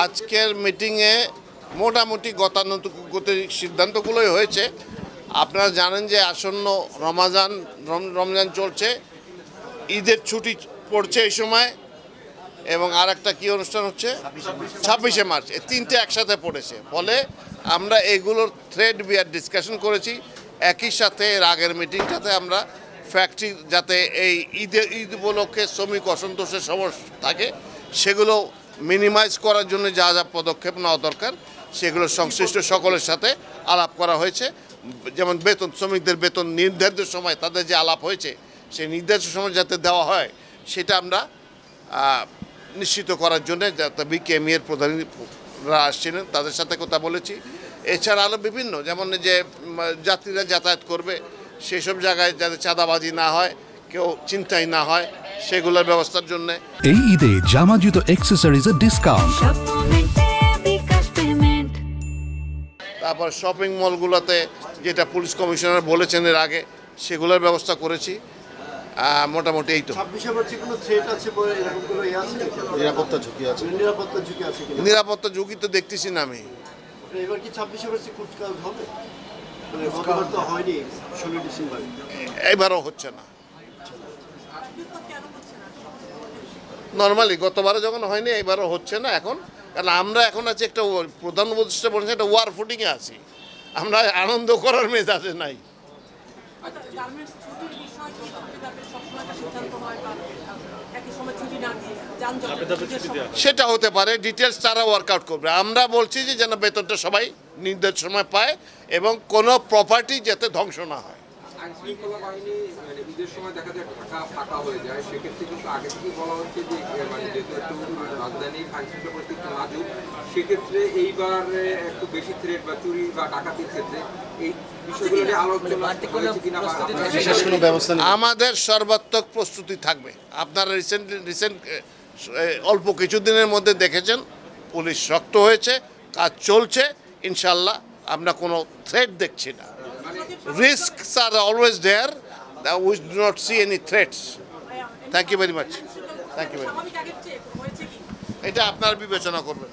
আজকের মিটিংয়ে মোটামুটি গতানুগতিক সিদ্ধান্তগুলোই হয়েছে। আপনারা জানেন যে আসন্ন রমজান চলছে, ঈদের ছুটি পড়ছে এই সময়, এবং আর একটা কী অনুষ্ঠান হচ্ছে 26শে মার্চ, এই তিনটে একসাথে পড়েছে। ফলে আমরা এগুলোর থ্রেড বিয়ার ডিসকাশন করেছি। একই সাথে এর আগের মিটিংটাতে আমরা ফ্যাক্টরি যাতে এই ঈদ উপলক্ষে শ্রমিক অসন্তোষের সমস্যা থাকে সেগুলো মিনিমাইজ করার জন্য যা যা পদক্ষেপ নেওয়া দরকার সেগুলো সংশ্লিষ্ট সকলের সাথে আলাপ করা হয়েছে। যেমন শ্রমিকদের বেতন নির্ধারিত সময় তাদের যে আলাপ হয়েছে সেই নির্ধারিত সময় যাতে দেওয়া হয় সেটা আমরা নিশ্চিত করার জন্য যাতে বিকেএমইএর প্রধানরা আসছিলেন তাদের সাথে কথা বলেছি। এছাড়া আরও বিভিন্ন, যেমন যে যাত্রীরা যাতায়াত করবে সেসব জায়গায় যাতে চাঁদাবাজি না হয়, কেউ চিন্তাই না হয়, সেগুলোর ব্যবস্থার জন্য এই ঈদে জামা জুতো অ্যাকসেসরিজের ডিসকাউন্ট। তারপর শপিং মলগুলোতে যেটা পুলিশ কমিশনার বলেছেন এর আগে সেগুলোর ব্যবস্থা করেছি। মোটামুটি এই তো। নিরাপত্তা ঝুঁকি তো দেখতেছি না আমি। এবারও হচ্ছে না, নর্মালি গতবারে যখন হয়নি এবারও হচ্ছে না এখন। কারণ আমরা এখন আছি একটা প্রধান উপদেষ্টা বলেছে একটা ওয়ার ফুটিংয়ে আছি, আমরা আনন্দ করার মেজাজে নাই। সেটা হতে পারে, ডিটেলস তারা ওয়ার্কআউট করবে। আমরা বলছি যে যেন বেতনটা সবাই নির্ধারিত সময় পায় এবং কোনো প্রপার্টি যাতে ধ্বংস না হয়। আইনশৃঙ্খলা বাহিনী ঈদের সময় দেখা যায় ঢাকা ফাঁকা হয়ে যায়, সেক্ষেত্রে কিন্তু আগে থেকেই বলা হচ্ছে যে যেহেতু একটু রাজধানীর আইনশৃঙ্খলা পরিস্থিতি নাজুক, সেক্ষেত্রে এইবার একটু বেশি থ্রেট বা চুরি বা ডাকাতির ক্ষেত্রে এই বিষয়গুলো নিয়ে আলোচনা হয়েছে কিনা আমাদের সর্বাত্মক প্রস্তুতি থাকবে। আপনারা রিসেন্ট অল্প কিছুদিনের মধ্যে দেখেছেন পুলিশ শক্ত হয়েছে, কাজ চলছে। ইনশাল্লাহ আমরা কোনো থ্রেট দেখছি না। Risks are always there. We do not see any threats. Thank you very much. Thank you very much. এটা আপনারা বিবেচনা করবেন।